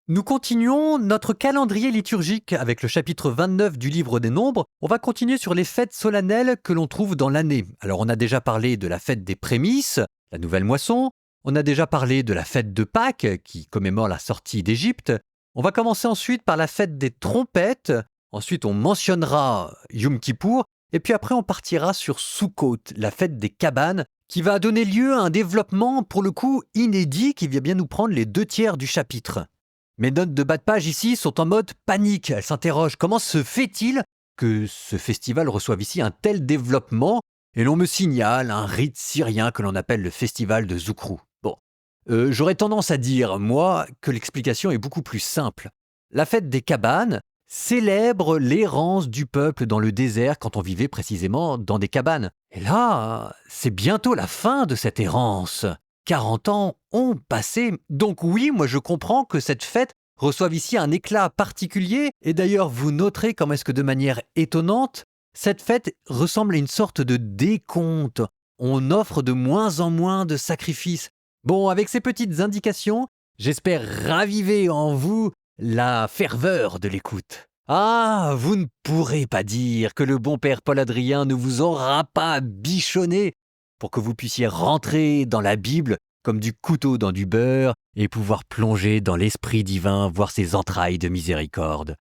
Nous continuons notre calendrier liturgique avec le chapitre 29 du livre des Nombres. On va continuer sur les fêtes solennelles que l'on trouve dans l'année. Alors on a déjà parlé de la fête des prémices, la nouvelle moisson. On a déjà parlé de la fête de Pâques qui commémore la sortie d'Égypte. On va commencer ensuite par la fête des trompettes. Ensuite on mentionnera Yom Kippour. Et puis après on partira sur Sukkot, la fête des cabanes, qui va donner lieu à un développement pour le coup inédit qui vient bien nous prendre les 2 tiers du chapitre. Mes notes de bas de page ici sont en mode panique. Elles s'interrogent. Comment se fait-il que ce festival reçoive ici un tel développement? Et l'on me signale un rite syrien que l'on appelle le festival de Zoukrou. Bon, j'aurais tendance à dire, moi, que l'explication est beaucoup plus simple. La fête des cabanes célèbre l'errance du peuple dans le désert quand on vivait précisément dans des cabanes. Et là, c'est bientôt la fin de cette errance. 40 ans ont passé. Donc oui, moi je comprends que cette fête reçoive ici un éclat particulier. Et d'ailleurs, vous noterez comment est-ce que de manière étonnante, cette fête ressemble à une sorte de décompte. On offre de moins en moins de sacrifices. Bon, avec ces petites indications, j'espère raviver en vous la ferveur de l'écoute. Ah, vous ne pourrez pas dire que le bon père Paul-Adrien ne vous aura pas bichonné pour que vous puissiez rentrer dans la Bible comme du couteau dans du beurre et pouvoir plonger dans l'Esprit divin, voir ses entrailles de miséricorde.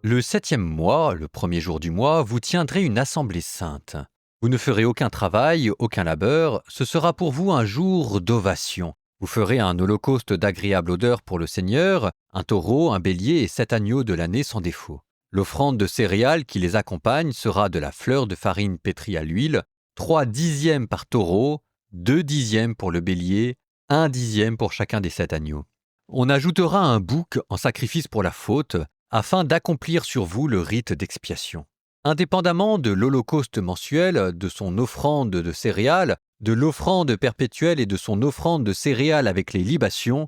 Le 7e mois, le premier jour du mois, vous tiendrez une assemblée sainte. Vous ne ferez aucun travail, aucun labeur, ce sera pour vous un jour d'ovation. Vous ferez un holocauste d'agréable odeur pour le Seigneur, un taureau, un bélier et 7 agneaux de l'année sans défaut. L'offrande de céréales qui les accompagne sera de la fleur de farine pétrie à l'huile, 3/10 par taureau, 2/10 pour le bélier, 1/10 pour chacun des 7 agneaux. On ajoutera un bouc en sacrifice pour la faute, afin d'accomplir sur vous le rite d'expiation. Indépendamment de l'holocauste mensuel, de son offrande de céréales, de l'offrande perpétuelle et de son offrande de céréales avec les libations,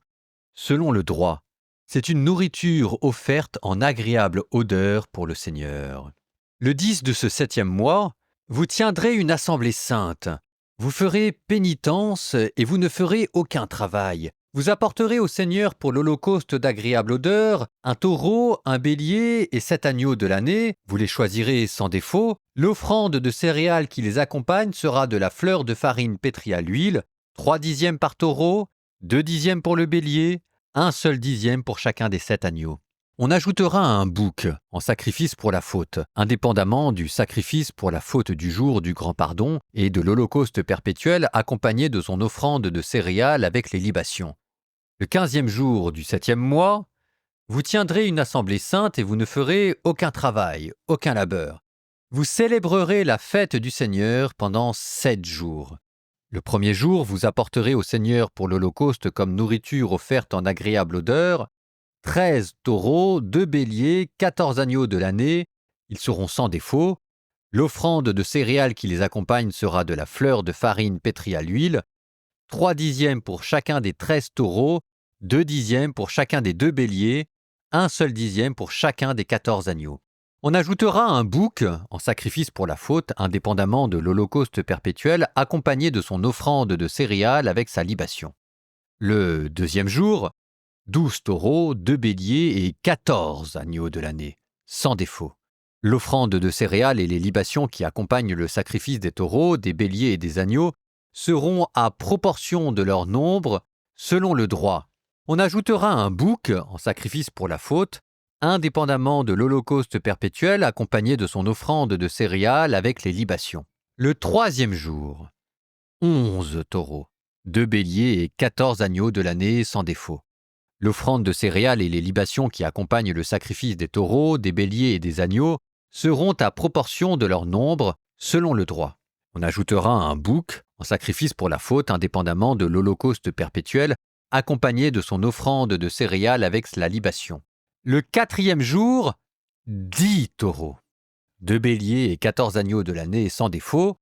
selon le droit, c'est une nourriture offerte en agréable odeur pour le Seigneur. Le 10 de ce 7e mois, vous tiendrez une assemblée sainte. Vous ferez pénitence et vous ne ferez aucun travail. Vous apporterez au Seigneur pour l'holocauste d'agréable odeur un taureau, un bélier et 7 agneaux de l'année, vous les choisirez sans défaut. L'offrande de céréales qui les accompagne sera de la fleur de farine pétrie à l'huile, 3/10 par taureau, 2/10 pour le bélier, 1/10 pour chacun des 7 agneaux. On ajoutera un bouc en sacrifice pour la faute, indépendamment du sacrifice pour la faute du jour du grand pardon et de l'holocauste perpétuel accompagné de son offrande de céréales avec les libations. Le 15e jour du 7e mois, vous tiendrez une assemblée sainte et vous ne ferez aucun travail, aucun labeur. Vous célébrerez la fête du Seigneur pendant 7 jours. Le premier jour, vous apporterez au Seigneur pour l'holocauste comme nourriture offerte en agréable odeur 13 taureaux, 2 béliers, 14 agneaux de l'année, ils seront sans défaut. L'offrande de céréales qui les accompagne sera de la fleur de farine pétrie à l'huile, 3/10 pour chacun des 13 taureaux, 2/10 pour chacun des 2 béliers, 1/10 pour chacun des 14 agneaux. On ajoutera un bouc en sacrifice pour la faute, indépendamment de l'holocauste perpétuel, accompagné de son offrande de céréales avec sa libation. Le 2e jour, 12 taureaux, 2 béliers et 14 agneaux de l'année, sans défaut. L'offrande de céréales et les libations qui accompagnent le sacrifice des taureaux, des béliers et des agneaux seront à proportion de leur nombre, selon le droit. On ajoutera un bouc en sacrifice pour la faute, indépendamment de l'holocauste perpétuel accompagné de son offrande de céréales avec les libations. Le 3e jour, 11 taureaux, 2 béliers et 14 agneaux de l'année sans défaut. L'offrande de céréales et les libations qui accompagnent le sacrifice des taureaux, des béliers et des agneaux seront à proportion de leur nombre, selon le droit. On ajoutera un bouc en sacrifice pour la faute, indépendamment de l'holocauste perpétuel, accompagné de son offrande de céréales avec la libation. Le 4e jour, 10 taureaux, 2 béliers et 14 agneaux de l'année sans défaut.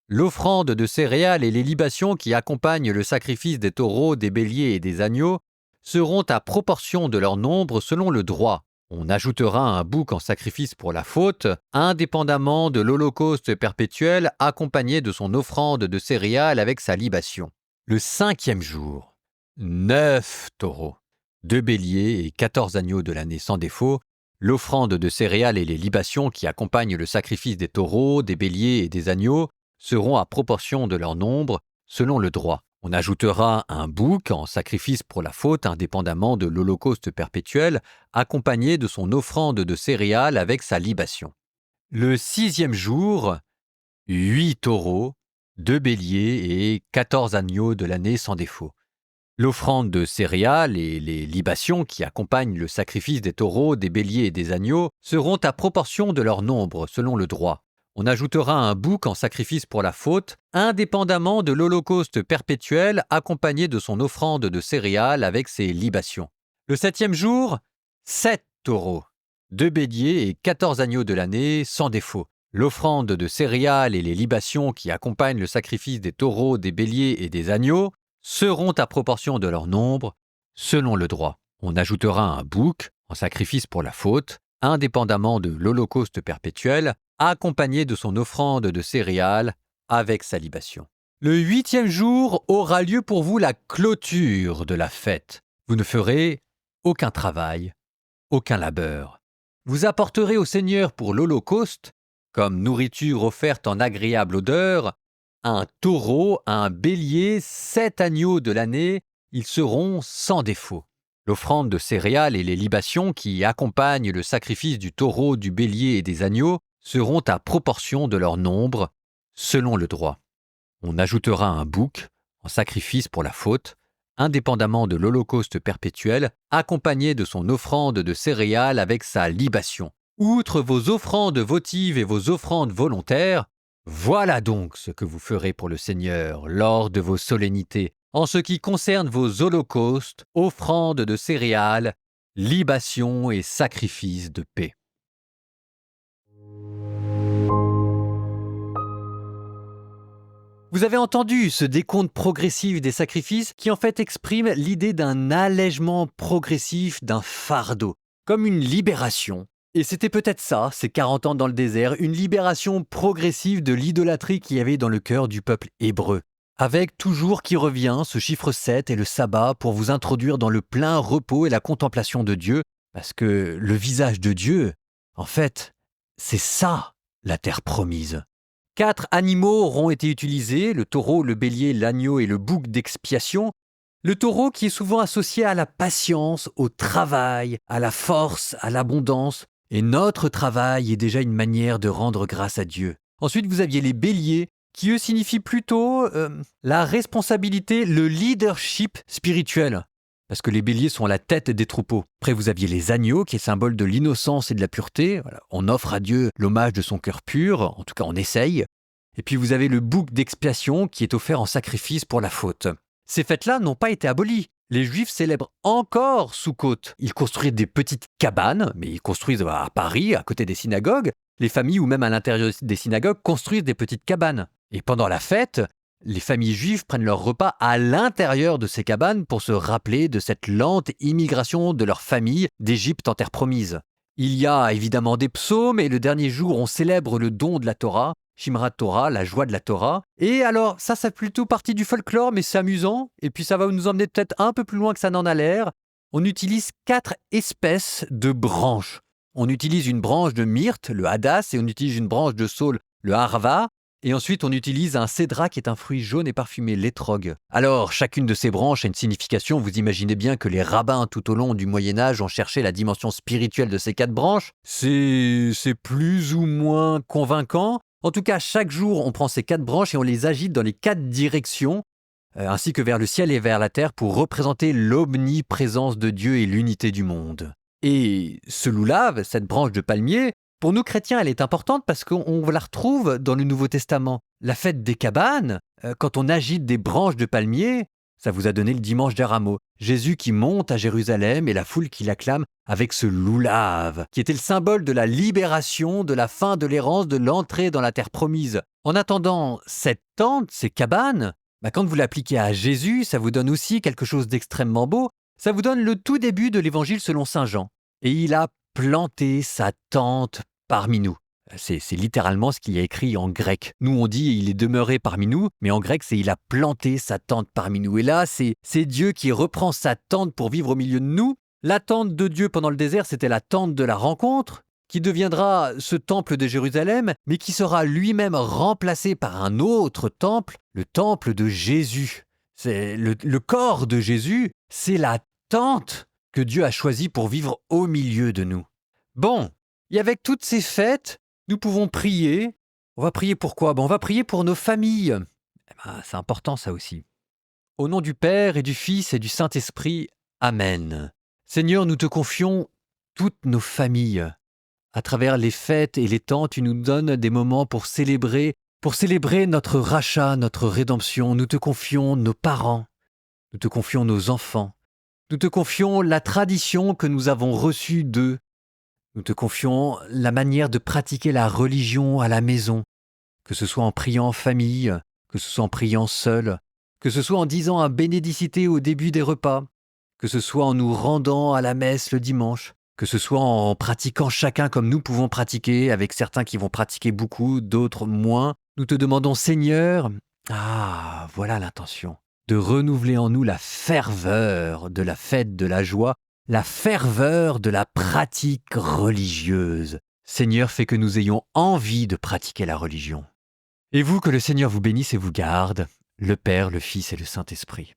L'offrande de céréales et les libations qui accompagnent le sacrifice des taureaux, des béliers et des agneaux seront à proportion de leur nombre selon le droit. On ajoutera un bouc en sacrifice pour la faute, indépendamment de l'holocauste perpétuel accompagné de son offrande de céréales avec sa libation. Le 5e jour, 9 taureaux, 2 béliers et 14 agneaux de l'année sans défaut, l'offrande de céréales et les libations qui accompagnent le sacrifice des taureaux, des béliers et des agneaux seront à proportion de leur nombre, selon le droit. On ajoutera un bouc en sacrifice pour la faute, indépendamment de l'holocauste perpétuel, accompagné de son offrande de céréales avec sa libation. Le 6e jour, 8 taureaux, 2 béliers et 14 agneaux de l'année sans défaut. L'offrande de céréales et les libations qui accompagnent le sacrifice des taureaux, des béliers et des agneaux seront à proportion de leur nombre, selon le droit. On ajoutera un bouc en sacrifice pour la faute, indépendamment de l'holocauste perpétuel accompagné de son offrande de céréales avec ses libations. Le 7e jour, 7 taureaux, 2 béliers et 14 agneaux de l'année sans défaut. L'offrande de céréales et les libations qui accompagnent le sacrifice des taureaux, des béliers et des agneaux seront à proportion de leur nombre, selon le droit. On ajoutera un bouc en sacrifice pour la faute, indépendamment de l'holocauste perpétuel, accompagné de son offrande de céréales avec sa libation. Le 8e jour aura lieu pour vous la clôture de la fête. Vous ne ferez aucun travail, aucun labeur. Vous apporterez au Seigneur pour l'holocauste, comme nourriture offerte en agréable odeur, un taureau, un bélier, 7 agneaux de l'année, ils seront sans défaut. L'offrande de céréales et les libations qui accompagnent le sacrifice du taureau, du bélier et des agneaux seront à proportion de leur nombre, selon le droit. On ajoutera un bouc en sacrifice pour la faute, indépendamment de l'holocauste perpétuel, accompagné de son offrande de céréales avec sa libation. Outre vos offrandes votives et vos offrandes volontaires, voilà donc ce que vous ferez pour le Seigneur lors de vos solennités, en ce qui concerne vos holocaustes, offrandes de céréales, libations et sacrifices de paix. Vous avez entendu ce décompte progressif des sacrifices qui en fait exprime l'idée d'un allègement progressif d'un fardeau, comme une libération. Et c'était peut-être ça, ces 40 ans dans le désert, une libération progressive de l'idolâtrie qu'il y avait dans le cœur du peuple hébreu. Avec toujours qui revient ce chiffre 7 et le sabbat pour vous introduire dans le plein repos et la contemplation de Dieu, parce que le visage de Dieu, en fait, c'est ça, la terre promise. 4 animaux auront été utilisés, le taureau, le bélier, l'agneau et le bouc d'expiation. Le taureau qui est souvent associé à la patience, au travail, à la force, à l'abondance. Et notre travail est déjà une manière de rendre grâce à Dieu. Ensuite, vous aviez les béliers, qui eux signifient plutôt la responsabilité, le leadership spirituel. Parce que les béliers sont la tête des troupeaux. Après, vous aviez les agneaux, qui est symbole de l'innocence et de la pureté. Voilà. On offre à Dieu l'hommage de son cœur pur, en tout cas on essaye. Et puis vous avez le bouc d'expiation, qui est offert en sacrifice pour la faute. Ces fêtes-là n'ont pas été abolies. Les Juifs célèbrent encore Soukhot. Ils construisent des petites cabanes, mais ils construisent à Paris, à côté des synagogues. Les familles, ou même à l'intérieur des synagogues, construisent des petites cabanes. Et pendant la fête, les familles juives prennent leur repas à l'intérieur de ces cabanes pour se rappeler de cette lente immigration de leur famille d'Égypte en terre promise. Il y a évidemment des psaumes et le dernier jour on célèbre le don de la Torah, Shimrat Torah, la joie de la Torah. Et alors ça fait plutôt partie du folklore mais c'est amusant et puis ça va nous emmener peut-être un peu plus loin que ça n'en a l'air. On utilise 4 espèces de branches. On utilise une branche de myrte, le hadass, et on utilise une branche de saule, le harva. Et ensuite, on utilise un cédra qui est un fruit jaune et parfumé, l'étrog. Alors, chacune de ces branches a une signification. Vous imaginez bien que les rabbins tout au long du Moyen-Âge ont cherché la dimension spirituelle de ces 4 branches. C'est plus ou moins convaincant. En tout cas, chaque jour, on prend ces 4 branches et on les agite dans les 4 directions, ainsi que vers le ciel et vers la terre pour représenter l'omniprésence de Dieu et l'unité du monde. Et ce loulav, cette branche de palmier, pour nous chrétiens, elle est importante parce qu'on la retrouve dans le Nouveau Testament. La fête des cabanes, quand on agite des branches de palmier, ça vous a donné le dimanche des Rameaux. Jésus qui monte à Jérusalem et la foule qui l'acclame avec ce loulav, qui était le symbole de la libération, de la fin de l'errance, de l'entrée dans la terre promise. En attendant, cette tente, ces cabanes, quand vous l'appliquez à Jésus, ça vous donne aussi quelque chose d'extrêmement beau. Ça vous donne le tout début de l'évangile selon saint Jean. Et il a planté sa tente parmi nous. C'est littéralement ce qu'il y a écrit en grec. Nous, on dit il est demeuré parmi nous, mais en grec, c'est il a planté sa tente parmi nous. Et là, c'est Dieu qui reprend sa tente pour vivre au milieu de nous. La tente de Dieu pendant le désert, c'était la tente de la rencontre, qui deviendra ce temple de Jérusalem, mais qui sera lui-même remplacé par un autre temple, le temple de Jésus. C'est le corps de Jésus, c'est la tente que Dieu a choisie pour vivre au milieu de nous. Bon, et avec toutes ces fêtes, nous pouvons prier. On va prier pour quoi? On va prier pour nos familles. C'est important ça aussi. Au nom du Père et du Fils et du Saint-Esprit, Amen. Seigneur, nous te confions toutes nos familles. À travers les fêtes et les temps, tu nous donnes des moments pour célébrer notre rachat, notre rédemption. Nous te confions nos parents, nous te confions nos enfants, nous te confions la tradition que nous avons reçue d'eux. Nous te confions la manière de pratiquer la religion à la maison, que ce soit en priant en famille, que ce soit en priant seul, que ce soit en disant un bénédicité au début des repas, que ce soit en nous rendant à la messe le dimanche, que ce soit en pratiquant chacun comme nous pouvons pratiquer, avec certains qui vont pratiquer beaucoup, d'autres moins. Nous te demandons, Seigneur, voilà l'intention, de renouveler en nous la ferveur de la fête de la joie, la ferveur de la pratique religieuse. Seigneur, fais que nous ayons envie de pratiquer la religion. Et vous, que le Seigneur vous bénisse et vous garde, le Père, le Fils et le Saint-Esprit.